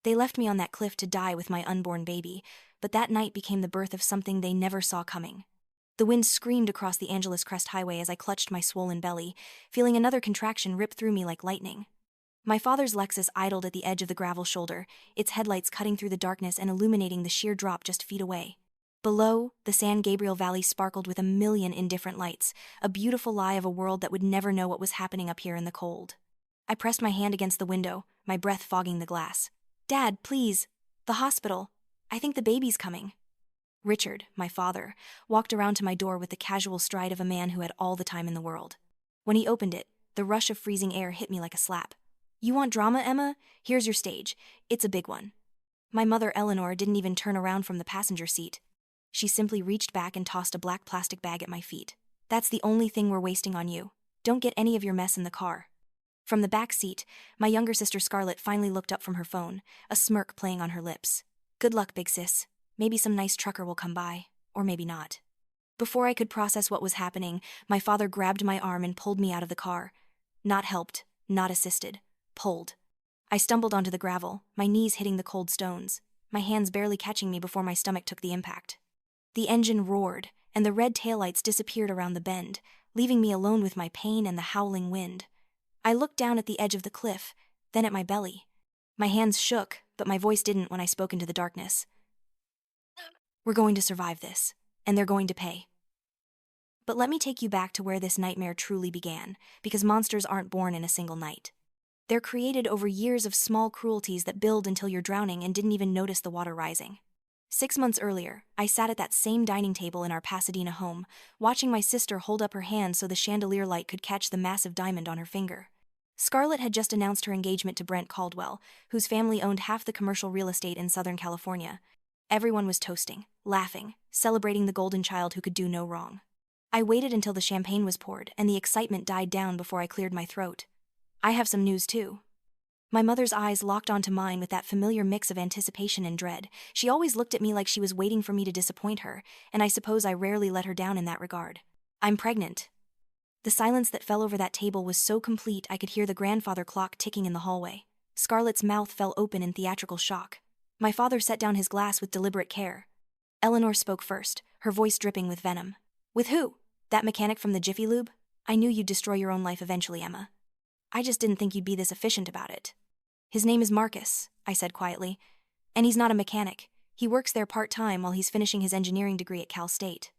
They left me on that cliff to die with my unborn baby, but that night became the birth of something they never saw coming. The wind screamed across the Angeles Crest Highway as I clutched my swollen belly, feeling another contraction rip through me like lightning. My father's Lexus idled at the edge of the gravel shoulder, its headlights cutting through the darkness and illuminating the sheer drop just feet away. Below, the San Gabriel Valley sparkled with a million indifferent lights, a beautiful lie of a world that would never know what was happening up here in the cold. I pressed my hand against the window, my breath fogging the glass. "Dad, please. The hospital. I think the baby's coming." Richard, my father, walked around to my door with the casual stride of a man who had all the time in the world. When he opened it, the rush of freezing air hit me like a slap. "You want drama, Emma? Here's your stage. It's a big one." My mother, Eleanor, didn't even turn around from the passenger seat. She simply reached back and tossed a black plastic bag at my feet. "That's the only thing we're wasting on you. Don't get any of your mess in the car." From the back seat, my younger sister Scarlett finally looked up from her phone, a smirk playing on her lips. "Good luck, big sis. Maybe some nice trucker will come by, or maybe not." Before I could process what was happening, my father grabbed my arm and pulled me out of the car. Not helped, not assisted, pulled. I stumbled onto the gravel, my knees hitting the cold stones, my hands barely catching me before my stomach took the impact. The engine roared, and the red taillights disappeared around the bend, leaving me alone with my pain and the howling wind. I looked down at the edge of the cliff, then at my belly. My hands shook, but my voice didn't when I spoke into the darkness. "We're going to survive this, and they're going to pay." But let me take you back to where this nightmare truly began, because monsters aren't born in a single night. They're created over years of small cruelties that build until you're drowning and didn't even notice the water rising. 6 months earlier, I sat at that same dining table in our Pasadena home, watching my sister hold up her hand so the chandelier light could catch the massive diamond on her finger. Scarlett had just announced her engagement to Brent Caldwell, whose family owned half the commercial real estate in Southern California. Everyone was toasting, laughing, celebrating the golden child who could do no wrong. I waited until the champagne was poured and the excitement died down before I cleared my throat. "I have some news too." My mother's eyes locked onto mine with that familiar mix of anticipation and dread. She always looked at me like she was waiting for me to disappoint her, and I suppose I rarely let her down in that regard. "I'm pregnant." The silence that fell over that table was so complete I could hear the grandfather clock ticking in the hallway. Scarlett's mouth fell open in theatrical shock. My father set down his glass with deliberate care. Eleanor spoke first, her voice dripping with venom. "With who? That mechanic from the Jiffy Lube? I knew you'd destroy your own life eventually, Emma. I just didn't think you'd be this efficient about it." "His name is Marcus," I said quietly. "And he's not a mechanic. He works there part-time while he's finishing his engineering degree at Cal State."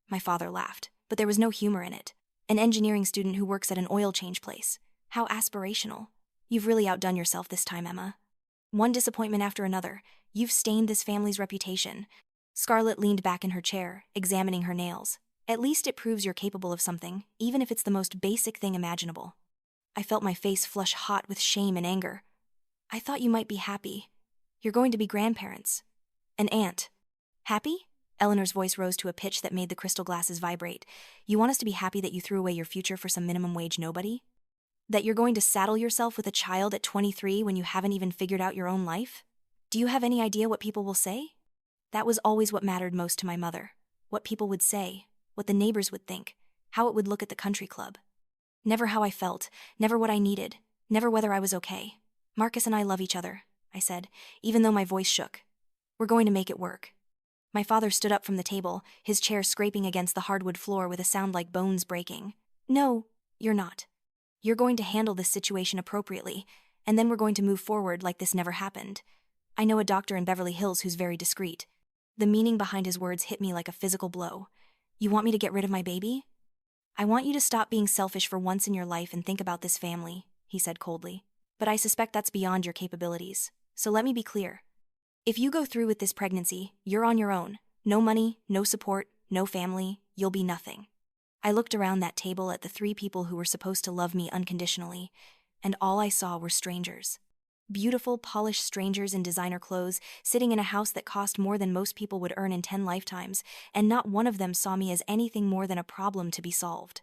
My father laughed, but there was no humor in it. An engineering student who works at an oil change place. How aspirational. "You've really outdone yourself this time, Emma. One disappointment after another. You've stained this family's reputation." Scarlett leaned back in her chair, examining her nails. "At least it proves you're capable of something, even if it's the most basic thing imaginable." I felt my face flush hot with shame and anger. "I thought you might be happy. You're going to be grandparents. An aunt." "Happy?" Eleanor's voice rose to a pitch that made the crystal glasses vibrate. "You want us to be happy that you threw away your future for some minimum wage nobody? That you're going to saddle yourself with a child at 23 when you haven't even figured out your own life? Do you have any idea what people will say?" That was always what mattered most to my mother. What people would say, what the neighbors would think, how it would look at the country club. Never how I felt, never what I needed, never whether I was okay. "Marcus and I love each other," I said, even though my voice shook. "We're going to make it work." My father stood up from the table, his chair scraping against the hardwood floor with a sound like bones breaking. "No, you're not. You're going to handle this situation appropriately, and then we're going to move forward like this never happened. I know a doctor in Beverly Hills who's very discreet." The meaning behind his words hit me like a physical blow. "You want me to get rid of my baby?" "I want you to stop being selfish for once in your life and think about this family," he said coldly. "But I suspect that's beyond your capabilities. So let me be clear. If you go through with this pregnancy, you're on your own. No money, no support, no family, you'll be nothing." I looked around that table at the 3 people who were supposed to love me unconditionally, and all I saw were strangers. Beautiful, polished strangers in designer clothes, sitting in a house that cost more than most people would earn in 10 lifetimes, and not one of them saw me as anything more than a problem to be solved.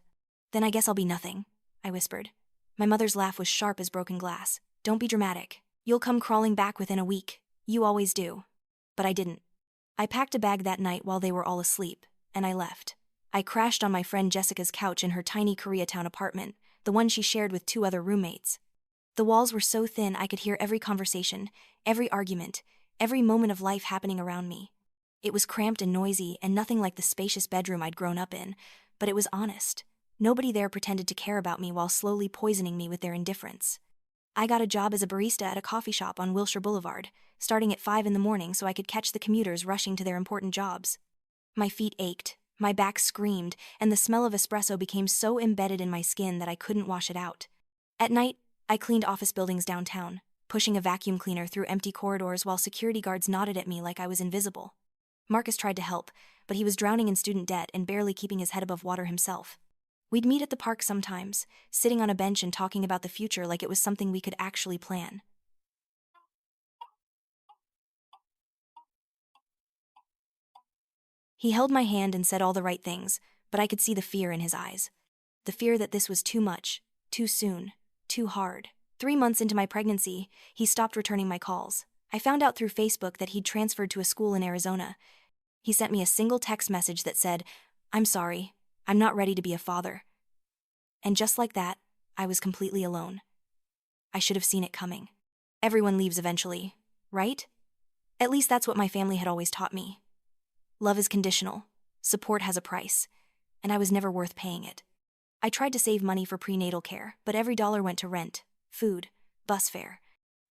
"Then I guess I'll be nothing," I whispered. My mother's laugh was sharp as broken glass. "Don't be dramatic. You'll come crawling back within a week. You always do." But I didn't. I packed a bag that night while they were all asleep, and I left. I crashed on my friend Jessica's couch in her tiny Koreatown apartment, the one she shared with 2 other roommates. The walls were so thin I could hear every conversation, every argument, every moment of life happening around me. It was cramped and noisy and nothing like the spacious bedroom I'd grown up in, but it was honest. Nobody there pretended to care about me while slowly poisoning me with their indifference. I got a job as a barista at a coffee shop on Wilshire Boulevard, starting at 5 in the morning so I could catch the commuters rushing to their important jobs. My feet ached, my back screamed, and the smell of espresso became so embedded in my skin that I couldn't wash it out. At night, I cleaned office buildings downtown, pushing a vacuum cleaner through empty corridors while security guards nodded at me like I was invisible. Marcus tried to help, but he was drowning in student debt and barely keeping his head above water himself. We'd meet at the park sometimes, sitting on a bench and talking about the future like it was something we could actually plan. He held my hand and said all the right things, but I could see the fear in his eyes. The fear that this was too much, too soon, too hard. 3 months into my pregnancy, he stopped returning my calls. I found out through Facebook that he'd transferred to a school in Arizona. He sent me a single text message that said, "I'm sorry, I'm not ready to be a father." And just like that, I was completely alone. I should have seen it coming. Everyone leaves eventually, right? At least that's what my family had always taught me. Love is conditional, support has a price, and I was never worth paying it. I tried to save money for prenatal care, but every dollar went to rent, food, bus fare.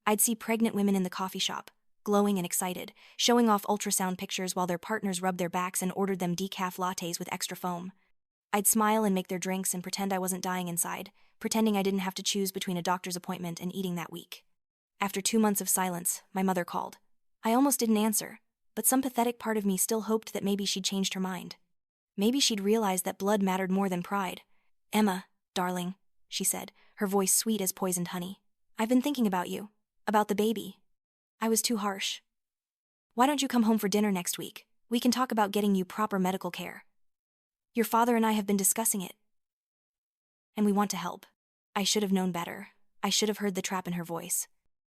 I'd see pregnant women in the coffee shop, glowing and excited, showing off ultrasound pictures while their partners rubbed their backs and ordered them decaf lattes with extra foam. I'd smile and make their drinks and pretend I wasn't dying inside, pretending I didn't have to choose between a doctor's appointment and eating that week. After 2 months of silence, my mother called. I almost didn't answer, but some pathetic part of me still hoped that maybe she'd changed her mind. Maybe she'd realized that blood mattered more than pride. "Emma, darling," she said, her voice sweet as poisoned honey. "I've been thinking about you, about the baby." I was too harsh. "Why don't you come home for dinner next week? We can talk about getting you proper medical care. Your father and I have been discussing it, and we want to help." I should have known better. I should have heard the trap in her voice.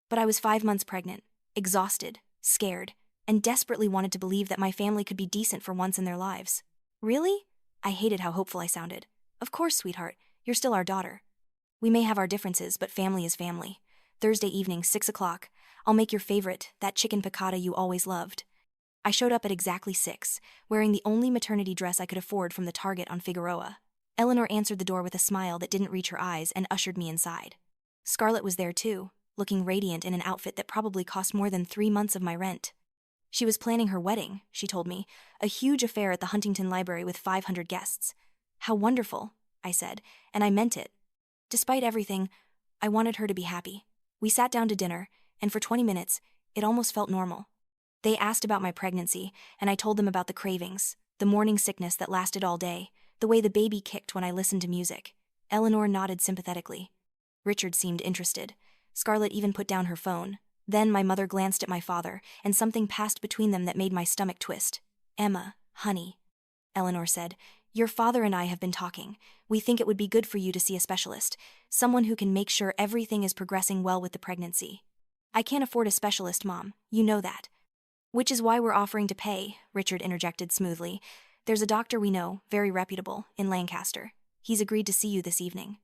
But I was 5 months pregnant, exhausted, scared, and desperately wanted to believe that my family could be decent for once in their lives. "Really?" I hated how hopeful I sounded. "Of course, sweetheart, you're still our daughter. We may have our differences, but family is family. Thursday evening, 6 o'clock. I'll make your favorite, that chicken piccata you always loved." I showed up at exactly 6, wearing the only maternity dress I could afford from the Target on Figueroa. Eleanor answered the door with a smile that didn't reach her eyes and ushered me inside. Scarlett was there too, looking radiant in an outfit that probably cost more than 3 months of my rent. She was planning her wedding, she told me, a huge affair at the Huntington Library with 500 guests. "How wonderful," I said, and I meant it. Despite everything, I wanted her to be happy. We sat down to dinner, and for 20 minutes, it almost felt normal. They asked about my pregnancy, and I told them about the cravings, the morning sickness that lasted all day, the way the baby kicked when I listened to music. Eleanor nodded sympathetically. Richard seemed interested. Scarlett even put down her phone. Then my mother glanced at my father, and something passed between them that made my stomach twist. "Emma, honey," Eleanor said, "your father and I have been talking. We think it would be good for you to see a specialist, someone who can make sure everything is progressing well with the pregnancy." "I can't afford a specialist, Mom. You know that." "Which is why we're offering to pay," Richard interjected smoothly. "There's a doctor we know, very reputable, in Lancaster. He's agreed to see you this evening."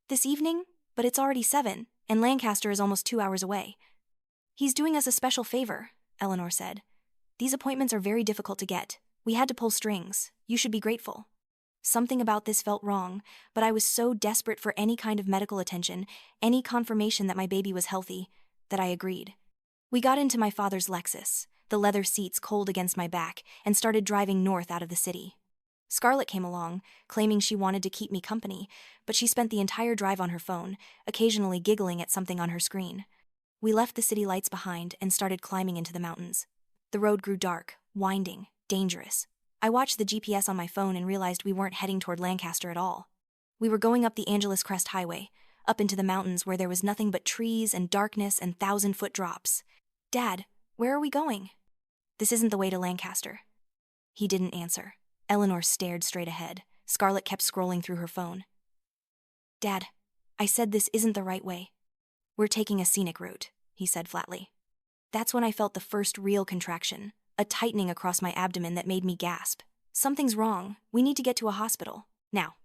"This evening? But it's already 7, and Lancaster is almost 2 hours away." "He's doing us a special favor," Eleanor said. "These appointments are very difficult to get. We had to pull strings. You should be grateful." Something about this felt wrong, but I was so desperate for any kind of medical attention, any confirmation that my baby was healthy, that I agreed. We got into my father's Lexus, the leather seats cold against my back, and started driving north out of the city. Scarlett came along, claiming she wanted to keep me company, but she spent the entire drive on her phone, occasionally giggling at something on her screen. We left the city lights behind and started climbing into the mountains. The road grew dark, winding, dangerous. I watched the GPS on my phone and realized we weren't heading toward Lancaster at all. We were going up the Angeles Crest Highway, up into the mountains where there was nothing but trees and darkness and 1,000-foot drops. "Dad, where are we going?" "This isn't the way to Lancaster." He didn't answer. Eleanor stared straight ahead. Scarlett kept scrolling through her phone. "Dad, I said this isn't the right way." "We're taking a scenic route," he said flatly. That's when I felt the first real contraction, a tightening across my abdomen that made me gasp. "Something's wrong. We need to get to a hospital. Now."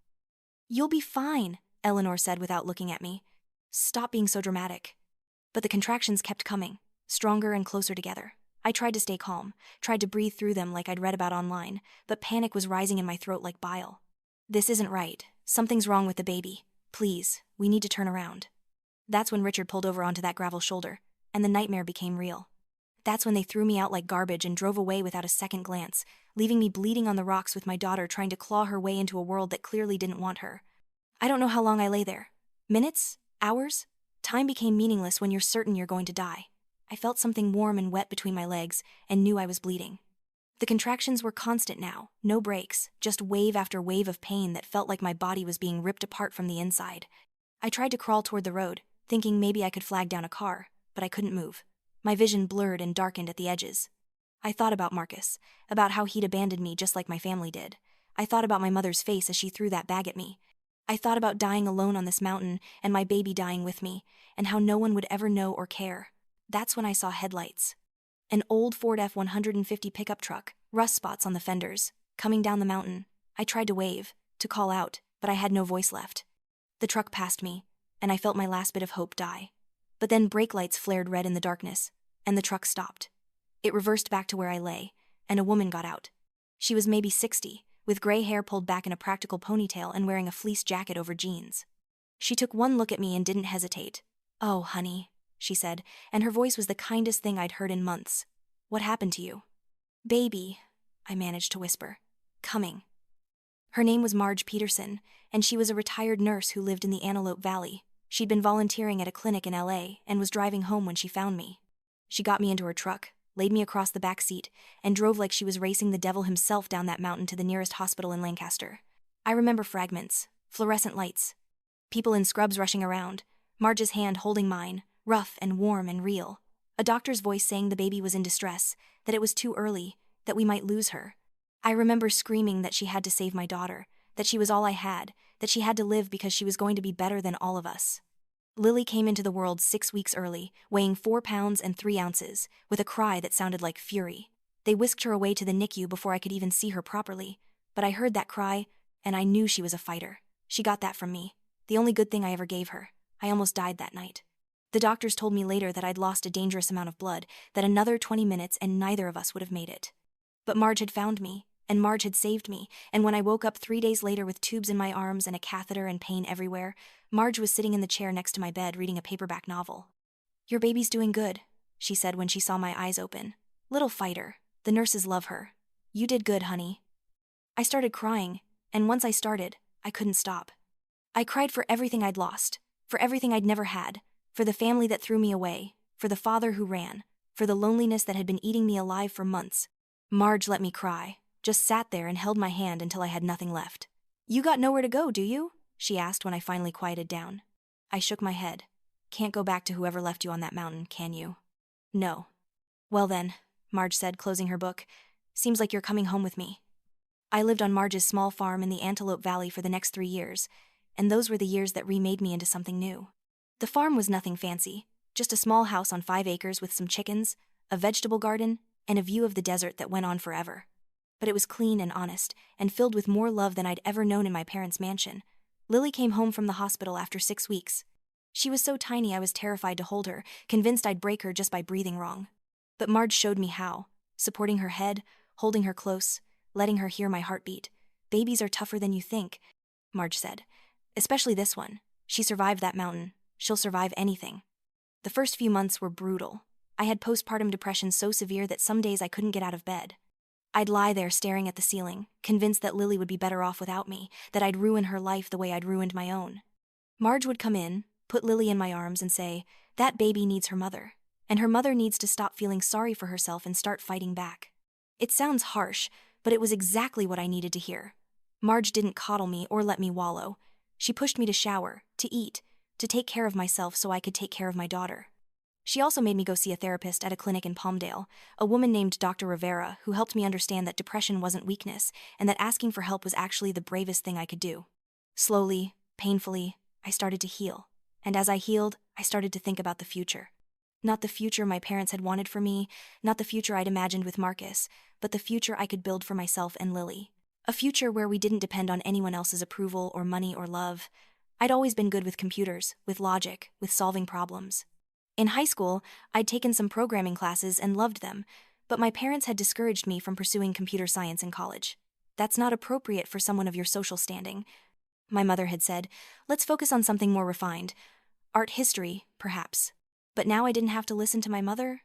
"You'll be fine," Eleanor said without looking at me. Stop being so dramatic. But the contractions kept coming, stronger and closer together. I tried to stay calm, tried to breathe through them like I'd read about online, but panic was rising in my throat like bile. This isn't right. Something's wrong with the baby. Please, we need to turn around. That's when Richard pulled over onto that gravel shoulder, and the nightmare became real. That's when they threw me out like garbage and drove away without a second glance, leaving me bleeding on the rocks with my daughter trying to claw her way into a world that clearly didn't want her. I don't know how long I lay there. Minutes? Hours? Time became meaningless when you're certain you're going to die. I felt something warm and wet between my legs and knew I was bleeding. The contractions were constant now, no breaks, just wave after wave of pain that felt like my body was being ripped apart from the inside. I tried to crawl toward the road, thinking maybe I could flag down a car, but I couldn't move. My vision blurred and darkened at the edges. I thought about Marcus, about how he'd abandoned me just like my family did. I thought about my mother's face as she threw that bag at me. I thought about dying alone on this mountain and my baby dying with me, and how no one would ever know or care. That's when I saw headlights. An old Ford F-150 pickup truck, rust spots on the fenders, coming down the mountain. I tried to wave, to call out, but I had no voice left. The truck passed me, and I felt my last bit of hope die. But then brake lights flared red in the darkness, and the truck stopped. It reversed back to where I lay, and a woman got out. She was maybe 60, with gray hair pulled back in a practical ponytail and wearing a fleece jacket over jeans. She took one look at me and didn't hesitate. "Oh, honey," she said, and her voice was the kindest thing I'd heard in months. "What happened to you?" "Baby," I managed to whisper. "Coming." Her name was Marge Peterson, and she was a retired nurse who lived in the Antelope Valley. She'd been volunteering at a clinic in LA and was driving home when she found me. She got me into her truck, laid me across the back seat, and drove like she was racing the devil himself down that mountain to the nearest hospital in Lancaster. I remember fragments, fluorescent lights, people in scrubs rushing around, Marge's hand holding mine, rough and warm and real. A doctor's voice saying the baby was in distress, that it was too early, that we might lose her. I remember screaming that she had to save my daughter, that she was all I had, that she had to live because she was going to be better than all of us. Lily came into the world 6 weeks early, weighing 4 pounds and 3 ounces, with a cry that sounded like fury. They whisked her away to the NICU before I could even see her properly, but I heard that cry, and I knew she was a fighter. She got that from me, the only good thing I ever gave her. I almost died that night. The doctors told me later that I'd lost a dangerous amount of blood, that another 20 minutes and neither of us would have made it. But Marge had found me, and Marge had saved me, and when I woke up 3 days later with tubes in my arms and a catheter and pain everywhere, Marge was sitting in the chair next to my bed reading a paperback novel. "Your baby's doing good," she said when she saw my eyes open. "Little fighter. The nurses love her. You did good, honey." I started crying, and once I started, I couldn't stop. I cried for everything I'd lost, for everything I'd never had, for the family that threw me away, for the father who ran, for the loneliness that had been eating me alive for months. Marge let me cry, just sat there and held my hand until I had nothing left. "You got nowhere to go, do you?" she asked when I finally quieted down. I shook my head. "Can't go back to whoever left you on that mountain, can you?" "No." "Well then," Marge said, closing her book, "seems like you're coming home with me." I lived on Marge's small farm in the Antelope Valley for the next 3 years, and those were the years that remade me into something new. The farm was nothing fancy, just a small house on 5 acres with some chickens, a vegetable garden, and a view of the desert that went on forever. But it was clean and honest, and filled with more love than I'd ever known in my parents' mansion. Lily came home from the hospital after 6 weeks. She was so tiny I was terrified to hold her, convinced I'd break her just by breathing wrong. But Marge showed me how, supporting her head, holding her close, letting her hear my heartbeat. "Babies are tougher than you think," Marge said. "Especially this one. She survived that mountain. She'll survive anything." The first few months were brutal. I had postpartum depression so severe that some days I couldn't get out of bed. I'd lie there staring at the ceiling, convinced that Lily would be better off without me, that I'd ruin her life the way I'd ruined my own. Marge would come in, put Lily in my arms and say, "That baby needs her mother, and her mother needs to stop feeling sorry for herself and start fighting back." It sounds harsh, but it was exactly what I needed to hear. Marge didn't coddle me or let me wallow. She pushed me to shower, to eat, to take care of myself so I could take care of my daughter. She also made me go see a therapist at a clinic in Palmdale, a woman named Dr. Rivera, who helped me understand that depression wasn't weakness and that asking for help was actually the bravest thing I could do. Slowly, painfully, I started to heal. And as I healed, I started to think about the future. Not the future my parents had wanted for me, not the future I'd imagined with Marcus, but the future I could build for myself and Lily. A future where we didn't depend on anyone else's approval or money or love. I'd always been good with computers, with logic, with solving problems. In high school, I'd taken some programming classes and loved them, but my parents had discouraged me from pursuing computer science in college. That's not appropriate for someone of your social standing. My mother had said, let's focus on something more refined. Art history, perhaps. But now I didn't have to listen to my mother.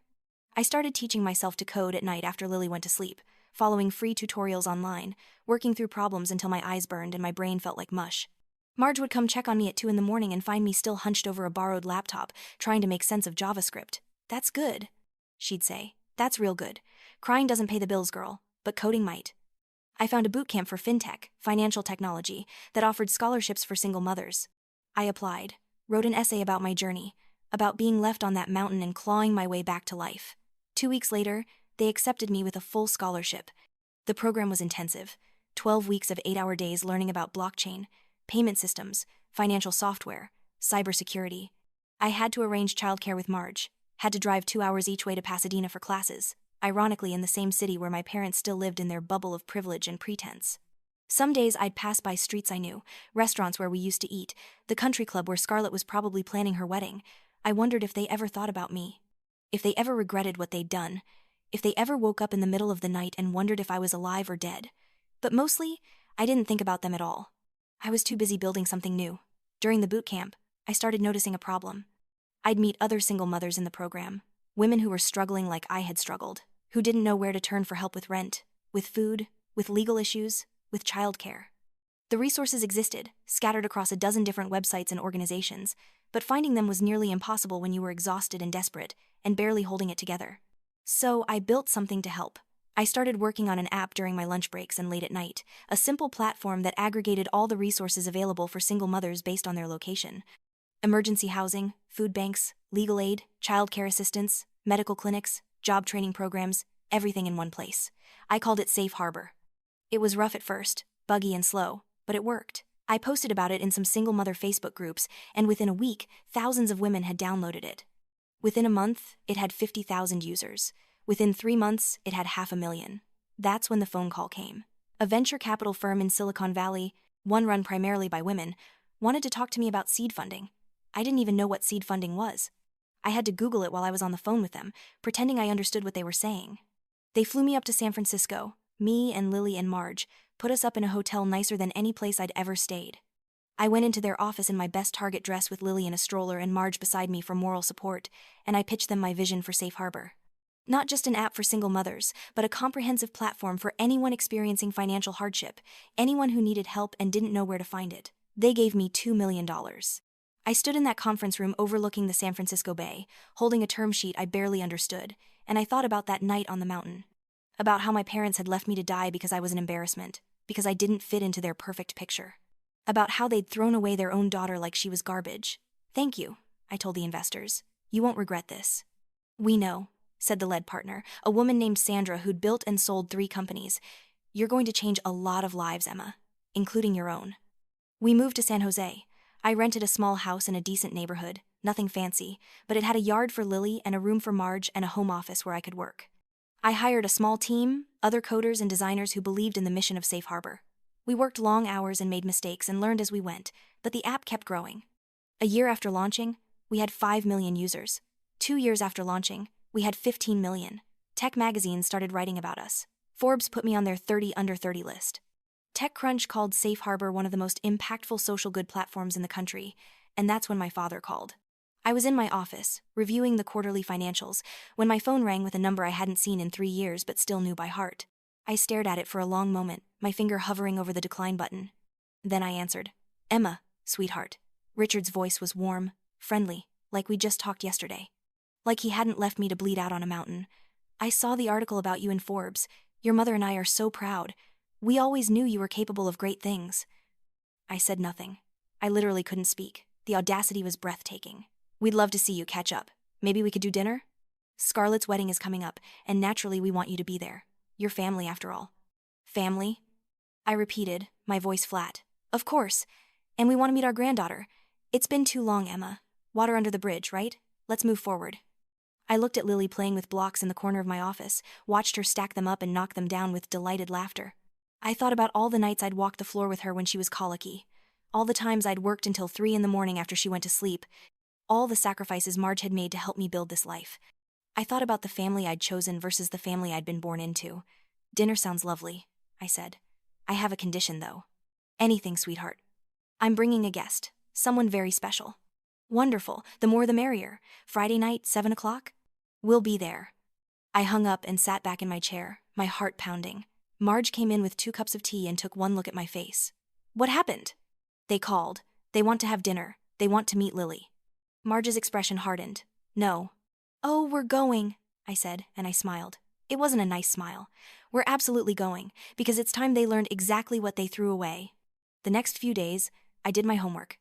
I started teaching myself to code at night after Lily went to sleep, following free tutorials online, working through problems until my eyes burned and my brain felt like mush. Marge would come check on me at 2 a.m. and find me still hunched over a borrowed laptop, trying to make sense of JavaScript. That's good, she'd say. That's real good. Crying doesn't pay the bills, girl, but coding might. I found a boot camp for fintech, financial technology, that offered scholarships for single mothers. I applied, wrote an essay about my journey, about being left on that mountain and clawing my way back to life. 2 weeks later, they accepted me with a full scholarship. The program was intensive, 12 weeks of 8-hour days learning about blockchain, payment systems, financial software, cybersecurity. I had to arrange childcare with Marge, had to drive 2 hours each way to Pasadena for classes, ironically in the same city where my parents still lived in their bubble of privilege and pretense. Some days I'd pass by streets I knew, restaurants where we used to eat, the country club where Scarlett was probably planning her wedding. I wondered if they ever thought about me. If they ever regretted what they'd done. If they ever woke up in the middle of the night and wondered if I was alive or dead. But mostly, I didn't think about them at all. I was too busy building something new. During the boot camp, I started noticing a problem. I'd meet other single mothers in the program, women who were struggling like I had struggled, who didn't know where to turn for help with rent, with food, with legal issues, with childcare. The resources existed, scattered across a dozen different websites and organizations, but finding them was nearly impossible when you were exhausted and desperate, and barely holding it together. So I built something to help. I started working on an app during my lunch breaks and late at night, a simple platform that aggregated all the resources available for single mothers based on their location. Emergency housing, food banks, legal aid, childcare assistance, medical clinics, job training programs, everything in one place. I called it Safe Harbor. It was rough at first, buggy and slow, but it worked. I posted about it in some single mother Facebook groups, and within a week, thousands of women had downloaded it. Within a month, it had 50,000 users. Within 3 months, it had 500,000. That's when the phone call came. A venture capital firm in Silicon Valley, one run primarily by women, wanted to talk to me about seed funding. I didn't even know what seed funding was. I had to Google it while I was on the phone with them, pretending I understood what they were saying. They flew me up to San Francisco, me and Lily and Marge, put us up in a hotel nicer than any place I'd ever stayed. I went into their office in my best Target dress with Lily in a stroller and Marge beside me for moral support, and I pitched them my vision for Safe Harbor. Not just an app for single mothers, but a comprehensive platform for anyone experiencing financial hardship, anyone who needed help and didn't know where to find it. They gave me $2 million. I stood in that conference room overlooking the San Francisco Bay, holding a term sheet I barely understood, and I thought about that night on the mountain. About how my parents had left me to die because I was an embarrassment, because I didn't fit into their perfect picture. About how they'd thrown away their own daughter like she was garbage. Thank you, I told the investors. You won't regret this. We know, said the lead partner, a woman named Sandra who'd built and sold 3 companies. You're going to change a lot of lives, Emma, including your own. We moved to San Jose. I rented a small house in a decent neighborhood, nothing fancy, but it had a yard for Lily and a room for Marge and a home office where I could work. I hired a small team, other coders and designers who believed in the mission of Safe Harbor. We worked long hours and made mistakes and learned as we went, but the app kept growing. A year after launching, we had 5 million users. 2 years after launching, we had 15 million. Tech magazines started writing about us. Forbes put me on their 30 under 30 list. TechCrunch called Safe Harbor one of the most impactful social good platforms in the country, and that's when my father called. I was in my office, reviewing the quarterly financials, when my phone rang with a number I hadn't seen in 3 years but still knew by heart. I stared at it for a long moment, my finger hovering over the decline button. Then I answered. Emma, sweetheart. Richard's voice was warm, friendly, like we just talked yesterday. Like he hadn't left me to bleed out on a mountain. I saw the article about you in Forbes. Your mother and I are so proud. We always knew you were capable of great things. I said nothing. I literally couldn't speak. The audacity was breathtaking. We'd love to see you catch up. Maybe we could do dinner? Scarlett's wedding is coming up, and naturally we want you to be there. Your family, after all. Family? I repeated, my voice flat. Of course. And we want to meet our granddaughter. It's been too long, Emma. Water under the bridge, right? Let's move forward. I looked at Lily playing with blocks in the corner of my office, watched her stack them up and knock them down with delighted laughter. I thought about all the nights I'd walked the floor with her when she was colicky. All the times I'd worked until 3 in the morning after she went to sleep. All the sacrifices Marge had made to help me build this life. I thought about the family I'd chosen versus the family I'd been born into. Dinner sounds lovely, I said. I have a condition, though. Anything, sweetheart. I'm bringing a guest. Someone very special. Wonderful. The more the merrier. Friday night, 7 o'clock? We'll be there. I hung up and sat back in my chair, my heart pounding. Marge came in with 2 cups of tea and took one look at my face. What happened? They called. They want to have dinner. They want to meet Lily. Marge's expression hardened. No. Oh, we're going, I said, and I smiled. It wasn't a nice smile. We're absolutely going, because it's time they learned exactly what they threw away. The next few days, I did my homework.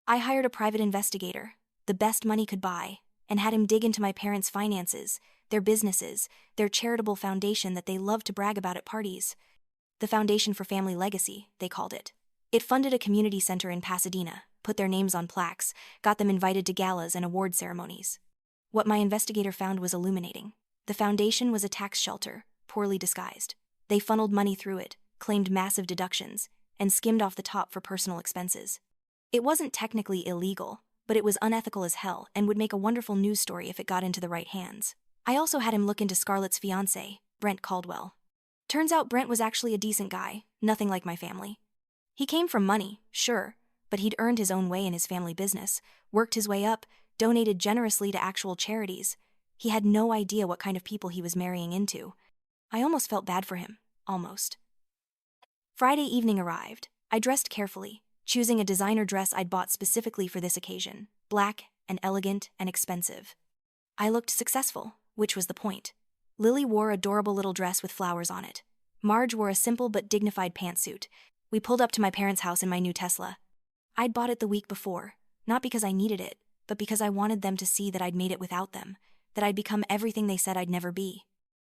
I hired a private investigator, the best money could buy, and had him dig into my parents' finances, their businesses, their charitable foundation that they loved to brag about at parties. The Foundation for Family Legacy, they called it. It funded a community center in Pasadena, put their names on plaques, got them invited to galas and award ceremonies. What my investigator found was illuminating. The foundation was a tax shelter, poorly disguised. They funneled money through it, claimed massive deductions, and skimmed off the top for personal expenses. It wasn't technically illegal, but it was unethical as hell and would make a wonderful news story if it got into the right hands. I also had him look into Scarlett's fiancé, Brent Caldwell. Turns out Brent was actually a decent guy, nothing like my family. He came from money, sure, but he'd earned his own way in his family business, worked his way up, donated generously to actual charities. He had no idea what kind of people he was marrying into. I almost felt bad for him, almost. Friday evening arrived. I dressed carefully, choosing a designer dress I'd bought specifically for this occasion, black and elegant and expensive. I looked successful, which was the point. Lily wore an adorable little dress with flowers on it. Marge wore a simple but dignified pantsuit. We pulled up to my parents' house in my new Tesla. I'd bought it the week before, not because I needed it, but because I wanted them to see that I'd made it without them, that I'd become everything they said I'd never be.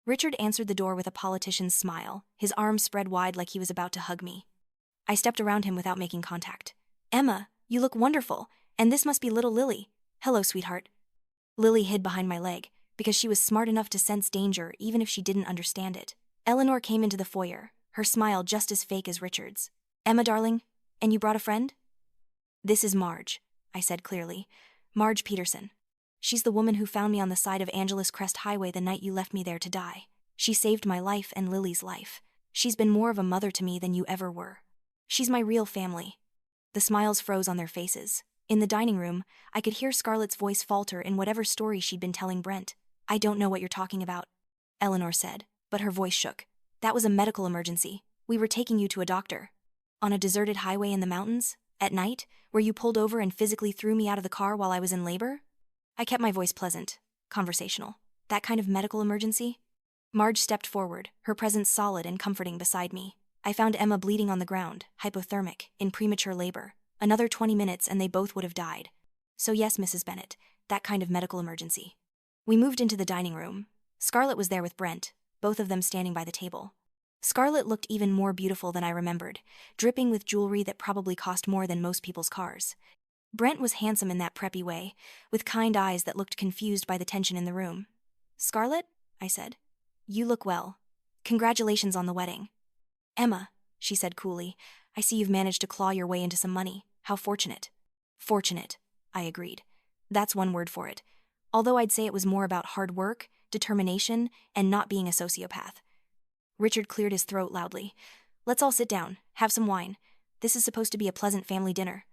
Richard answered the door with a politician's smile, his arms spread wide like he was about to hug me. I stepped around him without making contact. Emma, you look wonderful, and this must be little Lily. Hello, sweetheart. Lily hid behind my leg, because she was smart enough to sense danger even if she didn't understand it. Eleanor came into the foyer, her smile just as fake as Richard's. Emma, darling, and you brought a friend? This is Marge, I said clearly. Marge Peterson. She's the woman who found me on the side of Angeles Crest Highway the night you left me there to die. She saved my life and Lily's life. She's been more of a mother to me than you ever were. She's my real family. The smiles froze on their faces. In the dining room, I could hear Scarlett's voice falter in whatever story she'd been telling Brent. I don't know what you're talking about, Eleanor said, but her voice shook. That was a medical emergency. We were taking you to a doctor. On a deserted highway in the mountains? At night? Where you pulled over and physically threw me out of the car while I was in labor? I kept my voice pleasant, conversational. That kind of medical emergency? Marge stepped forward, her presence solid and comforting beside me. I found Emma bleeding on the ground, hypothermic, in premature labor. Another 20 minutes and they both would have died. So yes, Mrs. Bennett, that kind of medical emergency. We moved into the dining room. Scarlett was there with Brent, both of them standing by the table. Scarlett looked even more beautiful than I remembered, dripping with jewelry that probably cost more than most people's cars. Brent was handsome in that preppy way, with kind eyes that looked confused by the tension in the room. Scarlett, I said. You look well. Congratulations on the wedding. Emma, she said coolly, I see you've managed to claw your way into some money. How fortunate. Fortunate, I agreed. That's one word for it. Although I'd say it was more about hard work, determination, and not being a sociopath. Richard cleared his throat loudly. Let's all sit down, have some wine. This is supposed to be a pleasant family dinner.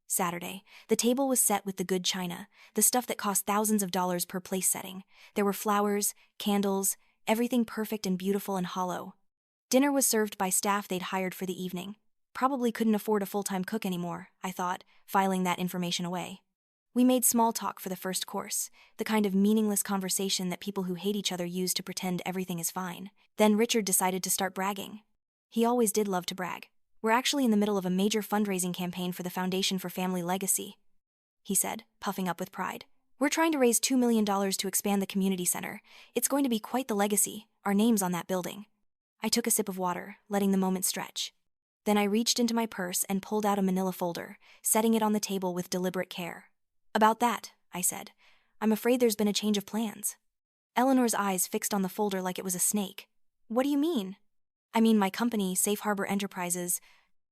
Saturday. The table was set with the good china, the stuff that cost thousands of dollars per place setting. There were flowers, candles, everything perfect and beautiful and hollow. Dinner was served by staff they'd hired for the evening. Probably couldn't afford a full-time cook anymore, I thought, filing that information away. We made small talk for the first course, the kind of meaningless conversation that people who hate each other use to pretend everything is fine. Then Richard decided to start bragging. He always did love to brag. We're actually in the middle of a major fundraising campaign for the Foundation for Family Legacy, he said, puffing up with pride. We're trying to raise $2 million to expand the community center. It's going to be quite the legacy, our name's on that building. I took a sip of water, letting the moment stretch. Then I reached into my purse and pulled out a manila folder, setting it on the table with deliberate care. About that, I said. I'm afraid there's been a change of plans. Eleanor's eyes fixed on the folder like it was a snake. What do you mean? I mean my company, Safe Harbor Enterprises.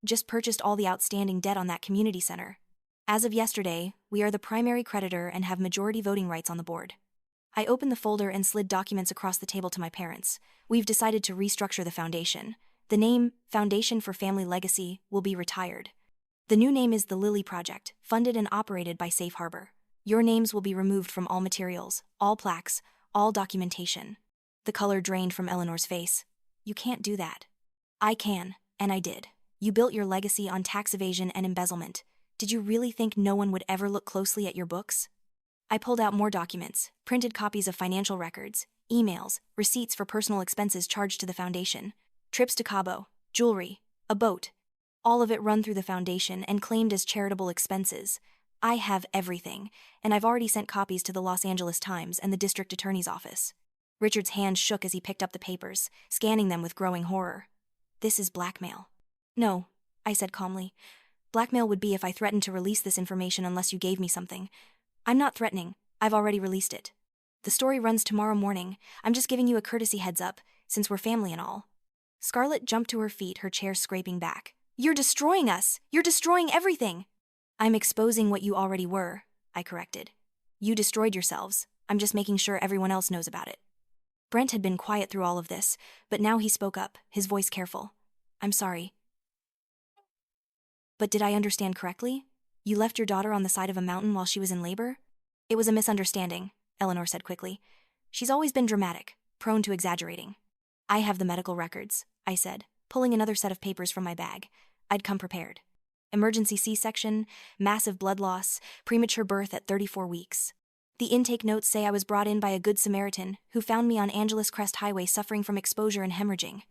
Just purchased all the outstanding debt on that community center. As of yesterday, we are the primary creditor and have majority voting rights on the board. I opened the folder and slid documents across the table to my parents. We've decided to restructure the foundation. The name, Foundation for Family Legacy, will be retired. The new name is the Lily Project, funded and operated by Safe Harbor. Your names will be removed from all materials, all plaques, all documentation. The color drained from Eleanor's face. You can't do that. I can, and I did. You built your legacy on tax evasion and embezzlement. Did you really think no one would ever look closely at your books? I pulled out more documents, printed copies of financial records, emails, receipts for personal expenses charged to the foundation, trips to Cabo, jewelry, a boat. All of it run through the foundation and claimed as charitable expenses. I have everything, and I've already sent copies to the Los Angeles Times and the district attorney's office. Richard's hand shook as he picked up the papers, scanning them with growing horror. This is blackmail. No, I said calmly. Blackmail would be if I threatened to release this information unless you gave me something. I'm not threatening. I've already released it. The story runs tomorrow morning. I'm just giving you a courtesy heads up, since we're family and all. Scarlett jumped to her feet, her chair scraping back. You're destroying us! You're destroying everything! I'm exposing what you already were, I corrected. You destroyed yourselves. I'm just making sure everyone else knows about it. Brent had been quiet through all of this, but now he spoke up, his voice careful. I'm sorry. But did I understand correctly? You left your daughter on the side of a mountain while she was in labor? It was a misunderstanding, Eleanor said quickly. She's always been dramatic, prone to exaggerating. I have the medical records, I said, pulling another set of papers from my bag. I'd come prepared. Emergency C-section, massive blood loss, premature birth at 34 weeks. The intake notes say I was brought in by a good Samaritan who found me on Angeles Crest Highway suffering from exposure and hemorrhaging.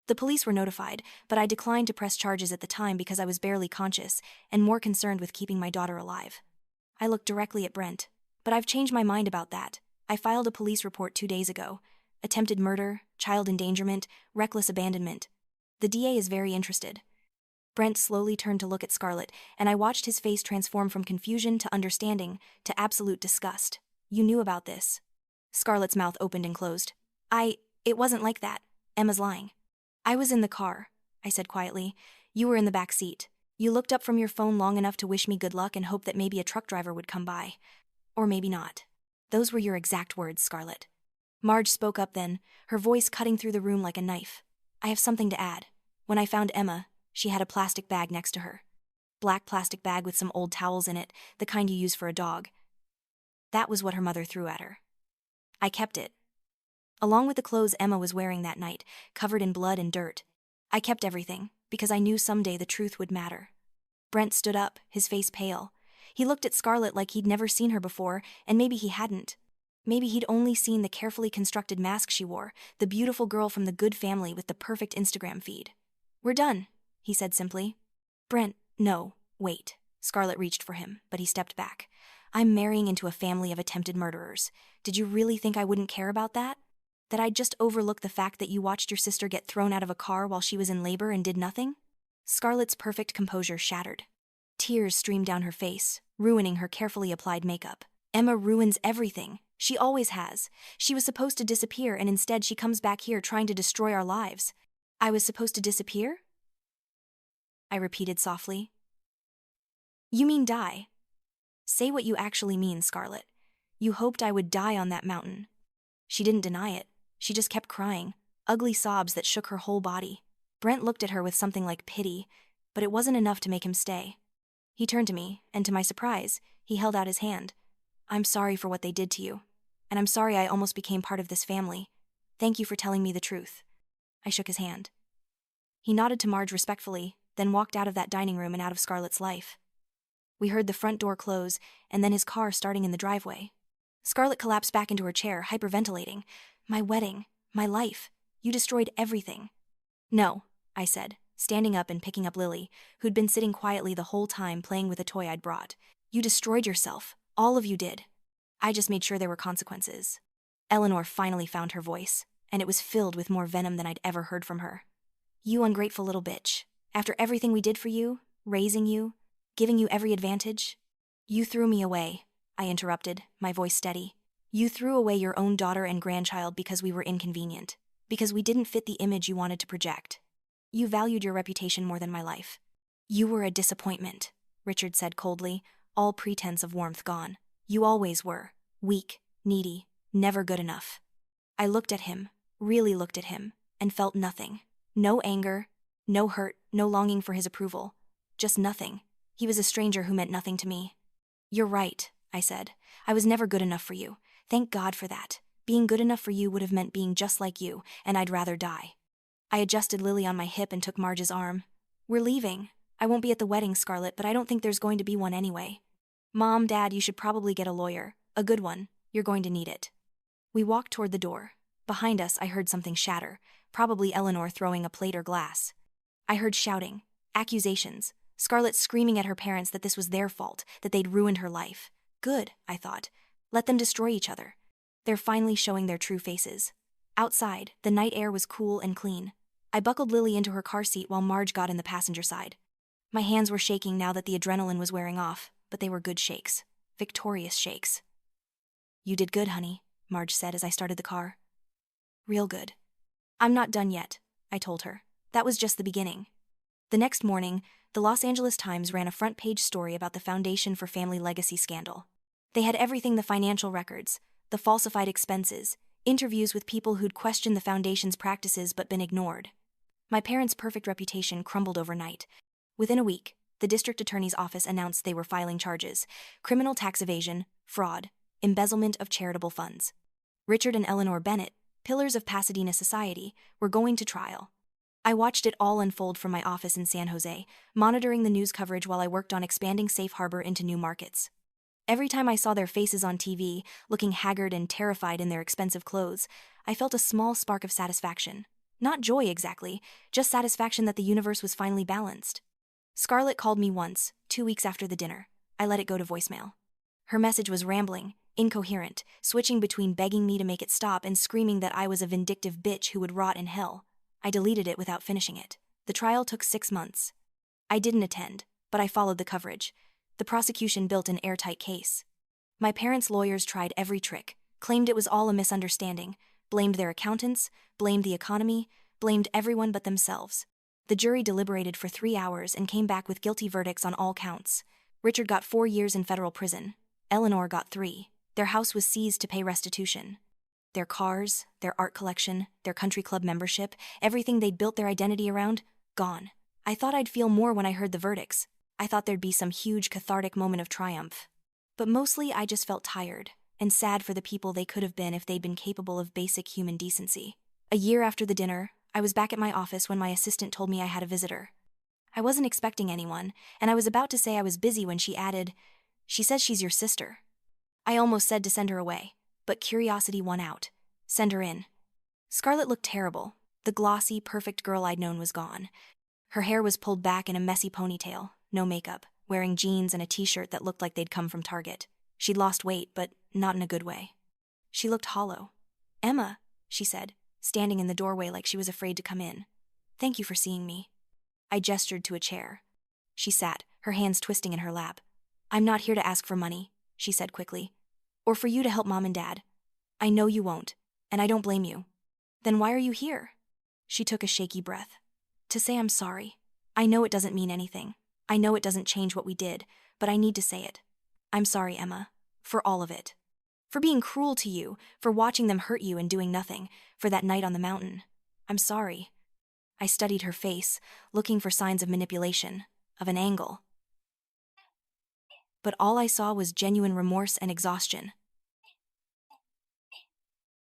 The police were notified, but I declined to press charges at the time because I was barely conscious and more concerned with keeping my daughter alive. I looked directly at Brent, but I've changed my mind about that. I filed a police report 2 days ago. Attempted murder, child endangerment, reckless abandonment. The DA is very interested. Brent slowly turned to look at Scarlett, and I watched his face transform from confusion to understanding to absolute disgust. You knew about this. Scarlett's mouth opened and closed. It wasn't like that. Emma's lying. I was in the car, I said quietly. You were in the back seat. You looked up from your phone long enough to wish me good luck and hope that maybe a truck driver would come by. Or maybe not. Those were your exact words, Scarlett. Marge spoke up then, her voice cutting through the room like a knife. I have something to add. When I found Emma, she had a plastic bag next to her. Black plastic bag with some old towels in it, the kind you use for a dog. That was what her mother threw at her. I kept it. Along with the clothes Emma was wearing that night, covered in blood and dirt. I kept everything, because I knew someday the truth would matter. Brent stood up, his face pale. He looked at Scarlett like he'd never seen her before, and maybe he hadn't. Maybe he'd only seen the carefully constructed mask she wore, the beautiful girl from the good family with the perfect Instagram feed. We're done, he said simply. Brent, no, wait. Scarlett reached for him, but he stepped back. I'm marrying into a family of attempted murderers. Did you really think I wouldn't care about that? That I'd just overlook the fact that you watched your sister get thrown out of a car while she was in labor and did nothing? Scarlett's perfect composure shattered. Tears streamed down her face, ruining her carefully applied makeup. Emma ruins everything. She always has. She was supposed to disappear, and instead she comes back here trying to destroy our lives. I was supposed to disappear? I repeated softly. You mean die? Say what you actually mean, Scarlett. You hoped I would die on that mountain. She didn't deny it. She just kept crying, ugly sobs that shook her whole body. Brent looked at her with something like pity, but it wasn't enough to make him stay. He turned to me, and to my surprise, he held out his hand. I'm sorry for what they did to you, and I'm sorry I almost became part of this family. Thank you for telling me the truth. I shook his hand. He nodded to Marge respectfully, then walked out of that dining room and out of Scarlett's life. We heard the front door close, and then his car starting in the driveway. Scarlett collapsed back into her chair, hyperventilating. My wedding, my life, you destroyed everything. No, I said, standing up and picking up Lily, who'd been sitting quietly the whole time playing with a toy I'd brought. You destroyed yourself. All of you did. I just made sure there were consequences. Eleanor finally found her voice, and it was filled with more venom than I'd ever heard from her. You ungrateful little bitch. After everything we did for you, raising you, giving you every advantage, you threw me away, I interrupted, my voice steady. You threw away your own daughter and grandchild because we were inconvenient, because we didn't fit the image you wanted to project. You valued your reputation more than my life. You were a disappointment, Richard said coldly, all pretense of warmth gone. You always were. Weak, needy, never good enough. I looked at him, really looked at him, and felt nothing. No anger, no hurt, no longing for his approval. Just nothing. He was a stranger who meant nothing to me. You're right, I said. I was never good enough for you. Thank God for that. Being good enough for you would have meant being just like you, and I'd rather die. I adjusted Lily on my hip and took Marge's arm. We're leaving. I won't be at the wedding, Scarlett, but I don't think there's going to be one anyway. Mom, Dad, you should probably get a lawyer. A good one. You're going to need it. We walked toward the door. Behind us, I heard something shatter, probably Eleanor throwing a plate or glass. I heard shouting, accusations, Scarlett screaming at her parents that this was their fault, that they'd ruined her life. Good, I thought. Let them destroy each other. They're finally showing their true faces. Outside, the night air was cool and clean. I buckled Lily into her car seat while Marge got in the passenger side. My hands were shaking now that the adrenaline was wearing off, but they were good shakes. Victorious shakes. You did good, honey, Marge said as I started the car. Real good. I'm not done yet, I told her. That was just the beginning. The next morning, the Los Angeles Times ran a front-page story about the Foundation for Family Legacy scandal. They had everything: the financial records, the falsified expenses, interviews with people who'd questioned the foundation's practices but been ignored. My parents' perfect reputation crumbled overnight. Within a week, the district attorney's office announced they were filing charges: criminal tax evasion, fraud, embezzlement of charitable funds. Richard and Eleanor Bennett, pillars of Pasadena society, were going to trial. I watched it all unfold from my office in San Jose, monitoring the news coverage while I worked on expanding Safe Harbor into new markets. Every time I saw their faces on TV, looking haggard and terrified in their expensive clothes, I felt a small spark of satisfaction. Not joy exactly, just satisfaction that the universe was finally balanced. Scarlett called me once, 2 weeks after the dinner. I let it go to voicemail. Her message was rambling, incoherent, switching between begging me to make it stop and screaming that I was a vindictive bitch who would rot in hell. I deleted it without finishing it. The trial took 6 months. I didn't attend, but I followed the coverage. The prosecution built an airtight case. My parents' lawyers tried every trick, claimed it was all a misunderstanding, blamed their accountants, blamed the economy, blamed everyone but themselves. The jury deliberated for 3 hours and came back with guilty verdicts on all counts. Richard got 4 years in federal prison. Eleanor got 3. Their house was seized to pay restitution. Their cars, their art collection, their country club membership, everything they'd built their identity around, gone. I thought I'd feel more when I heard the verdicts. I thought there'd be some huge cathartic moment of triumph. But mostly I just felt tired and sad for the people they could have been if they'd been capable of basic human decency. A year after the dinner, I was back at my office when my assistant told me I had a visitor. I wasn't expecting anyone, and I was about to say I was busy when she added, "She says she's your sister." I almost said to send her away, but curiosity won out. Send her in. Scarlett looked terrible. The glossy, perfect girl I'd known was gone. Her hair was pulled back in a messy ponytail, no makeup, wearing jeans and a t-shirt that looked like they'd come from Target. She'd lost weight, but not in a good way. She looked hollow. "Emma," she said, standing in the doorway like she was afraid to come in. "Thank you for seeing me." I gestured to a chair. She sat, her hands twisting in her lap. "I'm not here to ask for money," she said quickly, "or for you to help Mom and Dad. I know you won't, and I don't blame you. Then why are you here?" She took a shaky breath. "To say I'm sorry. I know it doesn't mean anything. I know it doesn't change what we did, but I need to say it. I'm sorry, Emma. For all of it. For being cruel to you, for watching them hurt you and doing nothing, for that night on the mountain. I'm sorry." I studied her face, looking for signs of manipulation, of an angle. But all I saw was genuine remorse and exhaustion.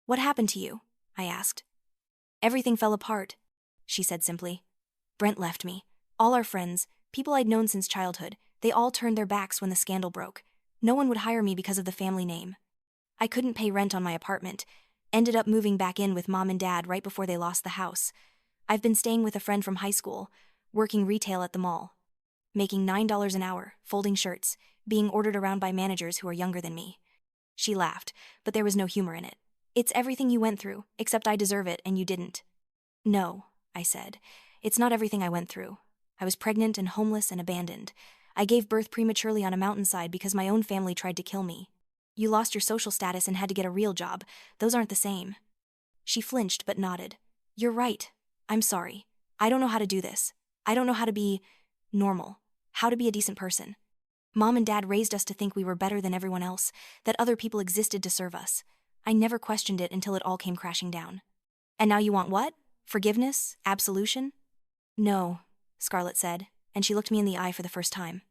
"What happened to you?" I asked. "Everything fell apart," she said simply. "Brent left me. All our friends, people I'd known since childhood, they all turned their backs when the scandal broke. No one would hire me because of the family name. I couldn't pay rent on my apartment, ended up moving back in with Mom and Dad right before they lost the house. I've been staying with a friend from high school, working retail at the mall, making $9 an hour, folding shirts, being ordered around by managers who are younger than me." She laughed, but there was no humor in it. "It's everything you went through, except I deserve it and you didn't." "No," I said. "It's not everything I went through. I was pregnant and homeless and abandoned. I gave birth prematurely on a mountainside because my own family tried to kill me. You lost your social status and had to get a real job. Those aren't the same." She flinched but nodded. "You're right. I'm sorry. I don't know how to do this. I don't know how to be normal, how to be a decent person. Mom and Dad raised us to think we were better than everyone else, that other people existed to serve us. I never questioned it until it all came crashing down. And now you want what? Forgiveness? Absolution? No, Scarlett said, and she looked me in the eye for the first time.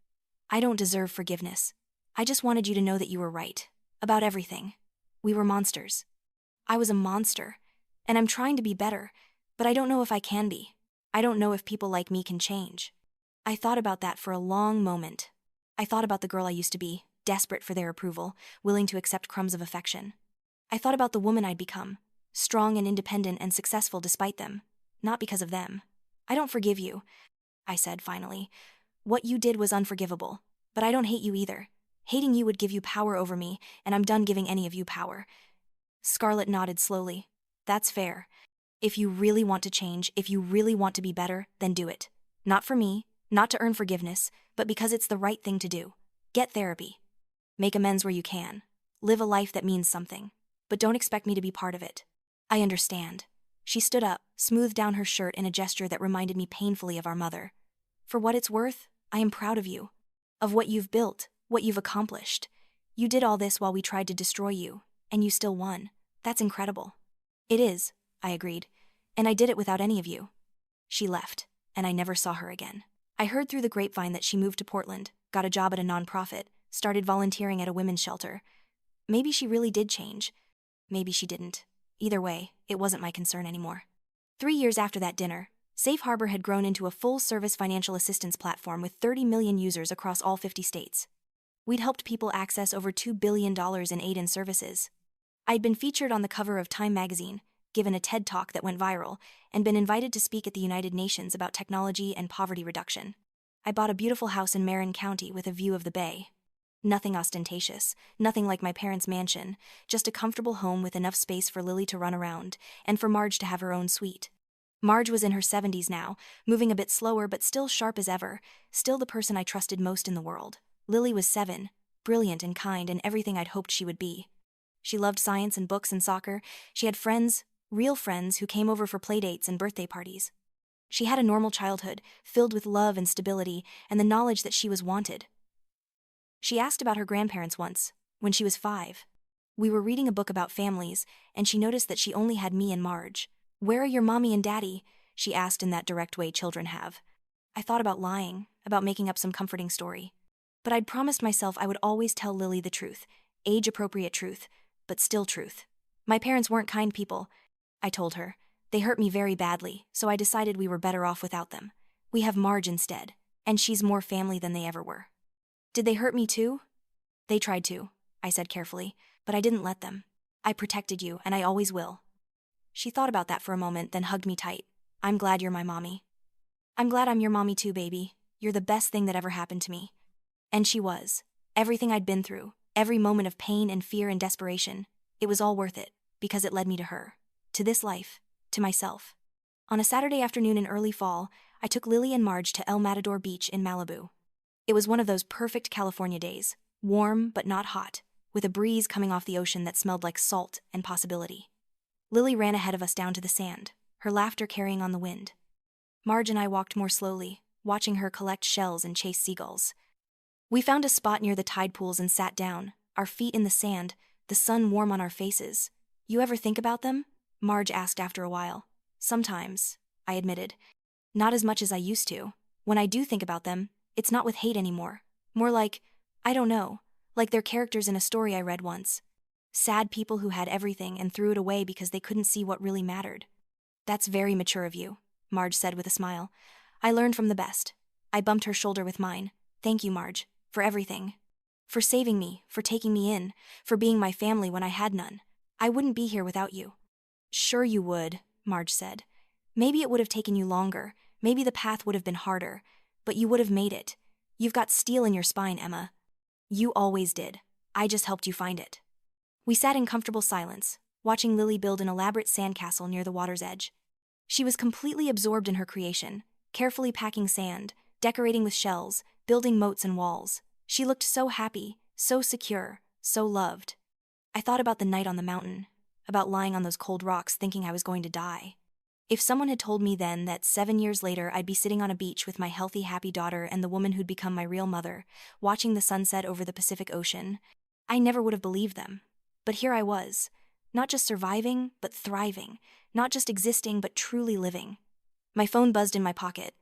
I don't deserve forgiveness. I just wanted you to know that you were right. About everything. We were monsters. I was a monster, and I'm trying to be better, but I don't know if I can be. I don't know if people like me can change. I thought about that for a long moment. I thought about the girl I used to be, desperate for their approval, willing to accept crumbs of affection. I thought about the woman I'd become, strong and independent and successful despite them, not because of them. I don't forgive you, I said finally. What you did was unforgivable, but I don't hate you either. Hating you would give you power over me, and I'm done giving any of you power. Scarlett nodded slowly. That's fair. If you really want to change, if you really want to be better, then do it. Not for me, not to earn forgiveness, but because it's the right thing to do. Get therapy. Make amends where you can. Live a life that means something. But don't expect me to be part of it. I understand. She stood up, smoothed down her shirt in a gesture that reminded me painfully of our mother. For what it's worth, I am proud of you. Of what you've built, what you've accomplished. You did all this while we tried to destroy you, and you still won. That's incredible. It is, I agreed. And I did it without any of you. She left, and I never saw her again. I heard through the grapevine that she moved to Portland, got a job at a nonprofit, started volunteering at a women's shelter. Maybe she really did change. Maybe she didn't. Either way, it wasn't my concern anymore. 3 years after that dinner, Safe Harbor had grown into a full-service financial assistance platform with 30 million users across all 50 states. We'd helped people access over $2 billion in aid and services. I'd been featured on the cover of Time magazine, given a TED Talk that went viral, and been invited to speak at the United Nations about technology and poverty reduction. I bought a beautiful house in Marin County with a view of the bay. Nothing ostentatious, nothing like my parents' mansion, just a comfortable home with enough space for Lily to run around, and for Marge to have her own suite. Marge was in her 70s now, moving a bit slower but still sharp as ever, still the person I trusted most in the world. Lily was 7, brilliant and kind and everything I'd hoped she would be. She loved science and books and soccer. She had friends, real friends, who came over for playdates and birthday parties. She had a normal childhood, filled with love and stability, and the knowledge that she was wanted. She asked about her grandparents once, when she was 5. We were reading a book about families, and she noticed that she only had me and Marge. "Where are your mommy and daddy?" she asked in that direct way children have. I thought about lying, about making up some comforting story. But I'd promised myself I would always tell Lily the truth, age-appropriate truth, but still truth. My parents weren't kind people, I told her. They hurt me very badly, so I decided we were better off without them. We have Marge instead, and she's more family than they ever were. Did they hurt me too? They tried to, I said carefully, but I didn't let them. I protected you, and I always will. She thought about that for a moment, then hugged me tight. I'm glad you're my mommy. I'm glad I'm your mommy too, baby. You're the best thing that ever happened to me. And she was. Everything I'd been through, every moment of pain and fear and desperation, it was all worth it, because it led me to her. To this life. To myself. On a Saturday afternoon in early fall, I took Lily and Marge to El Matador Beach in Malibu. It was one of those perfect California days, warm but not hot, with a breeze coming off the ocean that smelled like salt and possibility. Lily ran ahead of us down to the sand, her laughter carrying on the wind. Marge and I walked more slowly, watching her collect shells and chase seagulls. We found a spot near the tide pools and sat down, our feet in the sand, the sun warm on our faces. You ever think about them? Marge asked after a while. Sometimes, I admitted. Not as much as I used to. When I do think about them, it's not with hate anymore. More like, I don't know, like they're characters in a story I read once. Sad people who had everything and threw it away because they couldn't see what really mattered. That's very mature of you, Marge said with a smile. I learned from the best. I bumped her shoulder with mine. Thank you, Marge, for everything. For saving me, for taking me in, for being my family when I had none. I wouldn't be here without you. Sure you would, Marge said. Maybe it would have taken you longer, maybe the path would have been harder, but you would have made it. You've got steel in your spine, Emma. You always did. I just helped you find it. We sat in comfortable silence, watching Lily build an elaborate sandcastle near the water's edge. She was completely absorbed in her creation, carefully packing sand, decorating with shells, building moats and walls. She looked so happy, so secure, so loved. I thought about the night on the mountain, about lying on those cold rocks thinking I was going to die. If someone had told me then that 7 years later I'd be sitting on a beach with my healthy, happy daughter and the woman who'd become my real mother, watching the sunset over the Pacific Ocean, I never would have believed them. But here I was, not just surviving, but thriving, not just existing, but truly living. My phone buzzed in my pocket.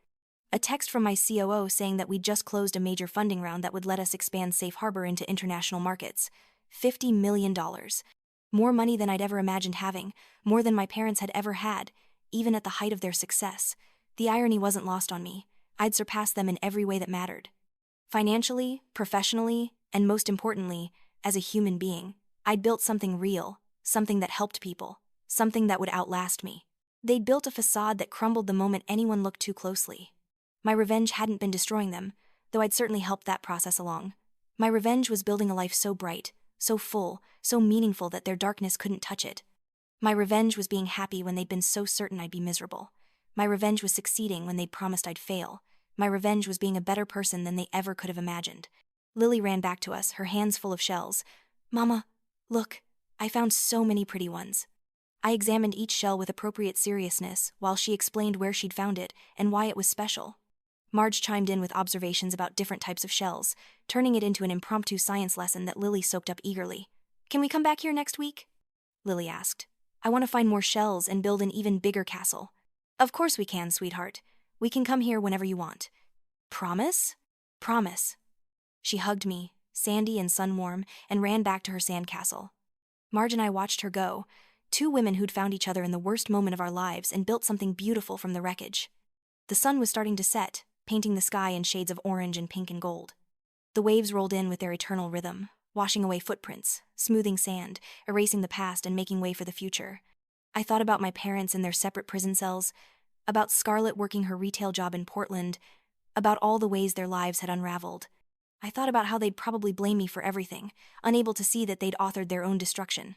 A text from my COO saying that we'd just closed a major funding round that would let us expand Safe Harbor into international markets. $50 million. More money than I'd ever imagined having, more than my parents had ever had, even at the height of their success. The irony wasn't lost on me. I'd surpassed them in every way that mattered. Financially, professionally, and most importantly, as a human being, I'd built something real, something that helped people, something that would outlast me. They'd built a facade that crumbled the moment anyone looked too closely. My revenge hadn't been destroying them, though I'd certainly helped that process along. My revenge was building a life so bright, so full, so meaningful that their darkness couldn't touch it. My revenge was being happy when they'd been so certain I'd be miserable. My revenge was succeeding when they'd promised I'd fail. My revenge was being a better person than they ever could have imagined. Lily ran back to us, her hands full of shells. "Mama, look, I found so many pretty ones." I examined each shell with appropriate seriousness while she explained where she'd found it and why it was special. Marge chimed in with observations about different types of shells, turning it into an impromptu science lesson that Lily soaked up eagerly. "Can we come back here next week?" Lily asked. "I want to find more shells and build an even bigger castle." "Of course we can, sweetheart. We can come here whenever you want." "Promise?" "Promise." She hugged me, sandy and sun-warm, and ran back to her sandcastle. Marge and I watched her go, two women who'd found each other in the worst moment of our lives and built something beautiful from the wreckage. The sun was starting to set, painting the sky in shades of orange and pink and gold. The waves rolled in with their eternal rhythm, washing away footprints, smoothing sand, erasing the past and making way for the future. I thought about my parents in their separate prison cells, about Scarlett working her retail job in Portland, about all the ways their lives had unraveled. I thought about how they'd probably blame me for everything, unable to see that they'd authored their own destruction.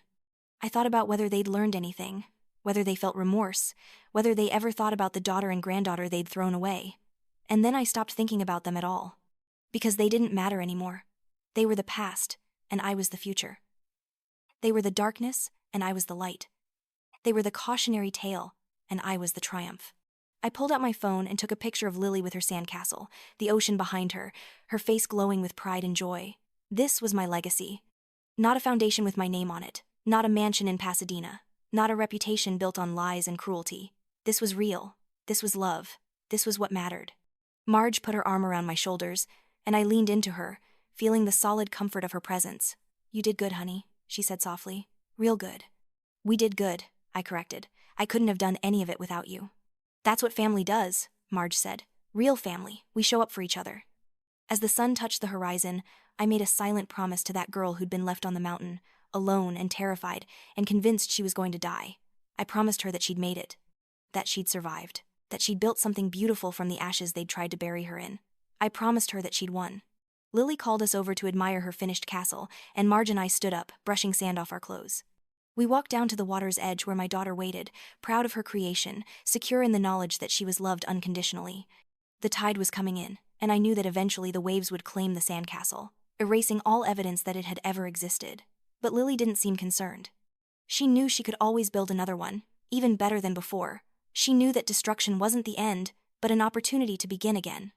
I thought about whether they'd learned anything, whether they felt remorse, whether they ever thought about the daughter and granddaughter they'd thrown away. And then I stopped thinking about them at all. Because they didn't matter anymore. They were the past, and I was the future. They were the darkness, and I was the light. They were the cautionary tale, and I was the triumph. I pulled out my phone and took a picture of Lily with her sandcastle, the ocean behind her, her face glowing with pride and joy. This was my legacy. Not a foundation with my name on it, not a mansion in Pasadena, not a reputation built on lies and cruelty. This was real. This was love. This was what mattered. Marge put her arm around my shoulders, and I leaned into her, feeling the solid comfort of her presence. "You did good, honey," she said softly. "Real good." "We did good," I corrected. "I couldn't have done any of it without you." "That's what family does," Marge said. "Real family. We show up for each other." As the sun touched the horizon, I made a silent promise to that girl who'd been left on the mountain, alone and terrified, and convinced she was going to die. I promised her that she'd made it, that she'd survived, that she'd built something beautiful from the ashes they'd tried to bury her in. I promised her that she'd won. Lily called us over to admire her finished castle, and Marge and I stood up, brushing sand off our clothes. We walked down to the water's edge where my daughter waited, proud of her creation, secure in the knowledge that she was loved unconditionally. The tide was coming in, and I knew that eventually the waves would claim the sandcastle, erasing all evidence that it had ever existed. But Lily didn't seem concerned. She knew she could always build another one, even better than before. She knew that destruction wasn't the end, but an opportunity to begin again.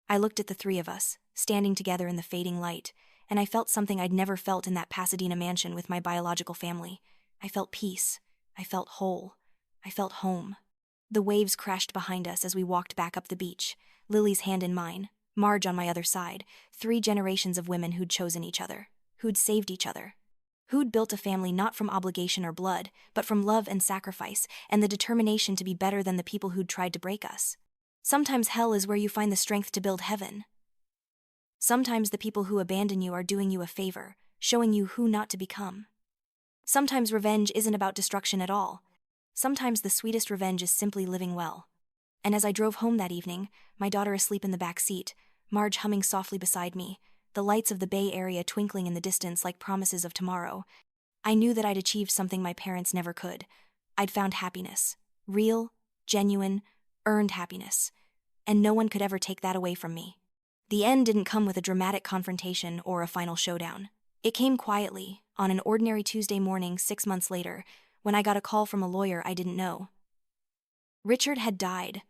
I looked at the three of us, standing together in the fading light, and I felt something I'd never felt in that Pasadena mansion with my biological family. I felt peace. I felt whole. I felt home. The waves crashed behind us as we walked back up the beach, Lily's hand in mine, Marge on my other side, 3 generations of women who'd chosen each other, who'd saved each other, who'd built a family not from obligation or blood, but from love and sacrifice, and the determination to be better than the people who'd tried to break us. Sometimes hell is where you find the strength to build heaven. Sometimes the people who abandon you are doing you a favor, showing you who not to become. Sometimes revenge isn't about destruction at all. Sometimes the sweetest revenge is simply living well. And as I drove home that evening, my daughter asleep in the back seat, Marge humming softly beside me, the lights of the Bay Area twinkling in the distance like promises of tomorrow, I knew that I'd achieved something my parents never could. I'd found happiness. Real, genuine, earned happiness. And no one could ever take that away from me. The end didn't come with a dramatic confrontation or a final showdown. It came quietly, on an ordinary Tuesday morning 6 months later, when I got a call from a lawyer I didn't know. Richard had died.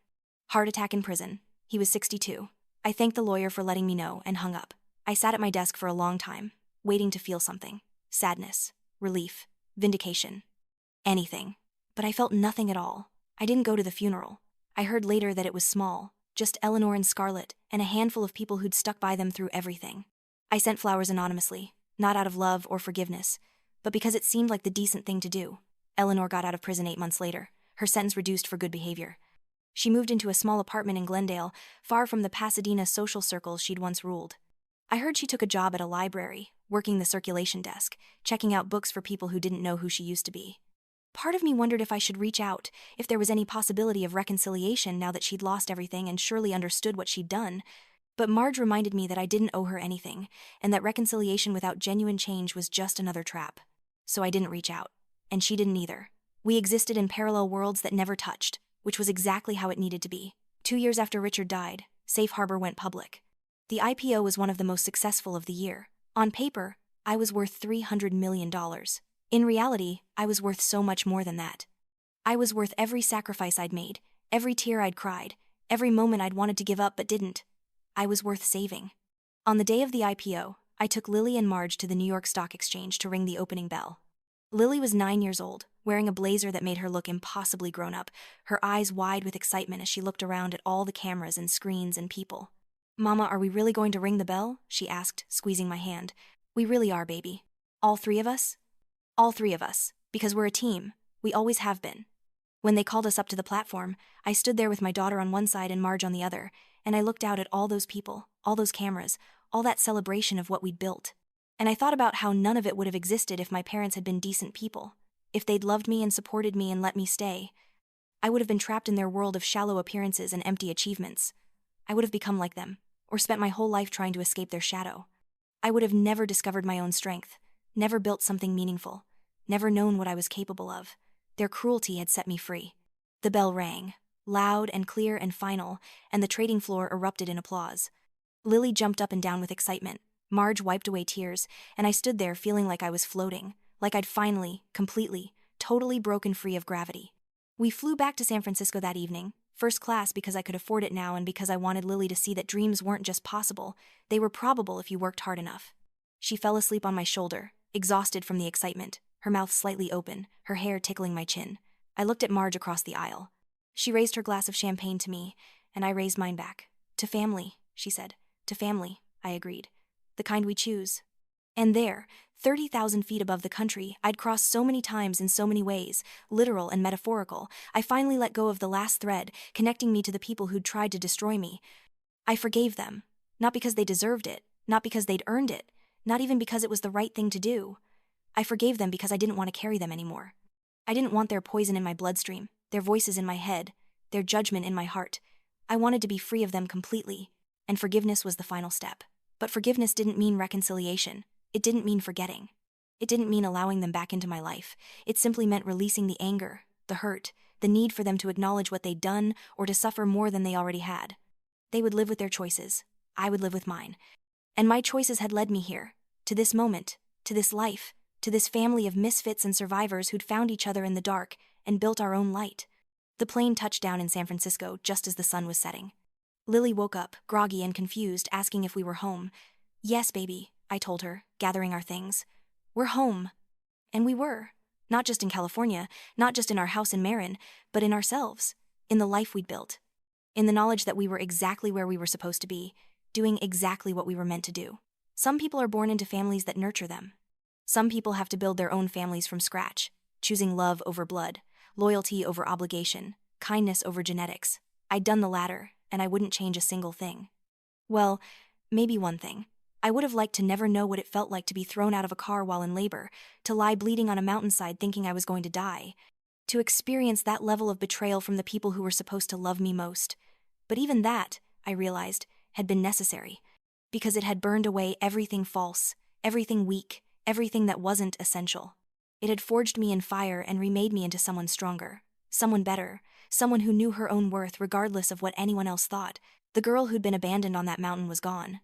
Heart attack in prison. He was 62. I thanked the lawyer for letting me know and hung up. I sat at my desk for a long time, waiting to feel something. Sadness, relief, vindication. Anything. But I felt nothing at all. I didn't go to the funeral. I heard later that it was small, just Eleanor and Scarlett, and a handful of people who'd stuck by them through everything. I sent flowers anonymously, not out of love or forgiveness, but because it seemed like the decent thing to do. Eleanor got out of prison 8 months later, her sentence reduced for good behavior. She moved into a small apartment in Glendale, far from the Pasadena social circles she'd once ruled. I heard she took a job at a library, working the circulation desk, checking out books for people who didn't know who she used to be. Part of me wondered if I should reach out, if there was any possibility of reconciliation now that she'd lost everything and surely understood what she'd done. But Marge reminded me that I didn't owe her anything, and that reconciliation without genuine change was just another trap. So I didn't reach out. And she didn't either. We existed in parallel worlds that never touched, which was exactly how it needed to be. 2 years after Richard died, Safe Harbor went public. The IPO was one of the most successful of the year. On paper, I was worth $300 million. In reality, I was worth so much more than that. I was worth every sacrifice I'd made, every tear I'd cried, every moment I'd wanted to give up but didn't. I was worth saving. On the day of the IPO, I took Lily and Marge to the New York Stock Exchange to ring the opening bell. Lily was 9 years old, wearing a blazer that made her look impossibly grown up, her eyes wide with excitement as she looked around at all the cameras and screens and people. "Mama, are we really going to ring the bell?" she asked, squeezing my hand. "We really are, baby. All 3 of us?" "All 3 of us, because we're a team. We always have been." When they called us up to the platform, I stood there with my daughter on one side and Marge on the other, and I looked out at all those people, all those cameras, all that celebration of what we'd built. And I thought about how none of it would have existed if my parents had been decent people, if they'd loved me and supported me and let me stay. I would have been trapped in their world of shallow appearances and empty achievements. I would have become like them, or spent my whole life trying to escape their shadow. I would have never discovered my own strength, never built something meaningful, never known what I was capable of. Their cruelty had set me free. The bell rang, loud and clear and final, and the trading floor erupted in applause. Lily jumped up and down with excitement. Marge wiped away tears, and I stood there feeling like I was floating, like I'd finally, completely, totally broken free of gravity. We flew back to San Francisco that evening, first class because I could afford it now and because I wanted Lily to see that dreams weren't just possible, they were probable if you worked hard enough. She fell asleep on my shoulder, exhausted from the excitement, her mouth slightly open, her hair tickling my chin. I looked at Marge across the aisle. She raised her glass of champagne to me, and I raised mine back. "To family," she said. "To family," I agreed. "The kind we choose." And there, 30,000 feet above the country I'd crossed so many times in so many ways, literal and metaphorical, I finally let go of the last thread, connecting me to the people who'd tried to destroy me. I forgave them, not because they deserved it, not because they'd earned it, not even because it was the right thing to do. I forgave them because I didn't want to carry them anymore. I didn't want their poison in my bloodstream, their voices in my head, their judgment in my heart. I wanted to be free of them completely, and forgiveness was the final step. But forgiveness didn't mean reconciliation. It didn't mean forgetting. It didn't mean allowing them back into my life. It simply meant releasing the anger, the hurt, the need for them to acknowledge what they'd done or to suffer more than they already had. They would live with their choices. I would live with mine. And my choices had led me here, to this moment, to this life, to this family of misfits and survivors who'd found each other in the dark and built our own light. The plane touched down in San Francisco just as the sun was setting. Lily woke up, groggy and confused, asking if we were home. "Yes, baby," I told her, gathering our things. "We're home." And we were. Not just in California, not just in our house in Marin, but in ourselves, in the life we'd built, in the knowledge that we were exactly where we were supposed to be, doing exactly what we were meant to do. Some people are born into families that nurture them. Some people have to build their own families from scratch, choosing love over blood, loyalty over obligation, kindness over genetics. I'd done the latter, and I wouldn't change a single thing. Well, maybe one thing. I would have liked to never know what it felt like to be thrown out of a car while in labor, to lie bleeding on a mountainside thinking I was going to die, to experience that level of betrayal from the people who were supposed to love me most. But even that, I realized, had been necessary, because it had burned away everything false, everything weak, everything that wasn't essential. It had forged me in fire and remade me into someone stronger, someone better, someone who knew her own worth regardless of what anyone else thought. The girl who'd been abandoned on that mountain was gone.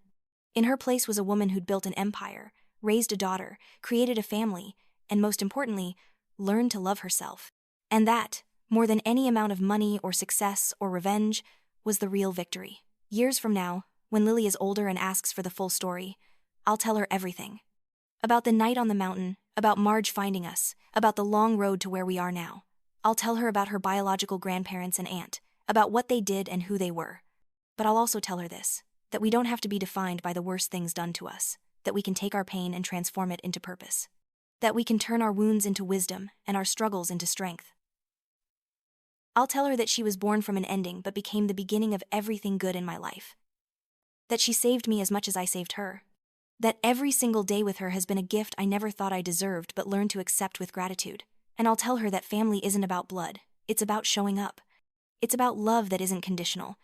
In her place was a woman who'd built an empire, raised a daughter, created a family, and most importantly, learned to love herself. And that, more than any amount of money or success or revenge, was the real victory. Years from now, when Lily is older and asks for the full story, I'll tell her everything. About the night on the mountain, about Marge finding us, about the long road to where we are now. I'll tell her about her biological grandparents and aunt, about what they did and who they were. But I'll also tell her this, that we don't have to be defined by the worst things done to us, that we can take our pain and transform it into purpose. That we can turn our wounds into wisdom and our struggles into strength. I'll tell her that she was born from an ending but became the beginning of everything good in my life. That she saved me as much as I saved her. That every single day with her has been a gift I never thought I deserved but learned to accept with gratitude. And I'll tell her that family isn't about blood, it's about showing up. It's about love that isn't conditional.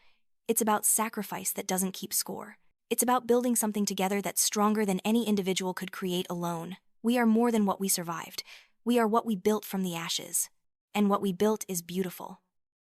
It's about sacrifice that doesn't keep score. It's about building something together that's stronger than any individual could create alone. We are more than what we survived. We are what we built from the ashes. And what we built is beautiful.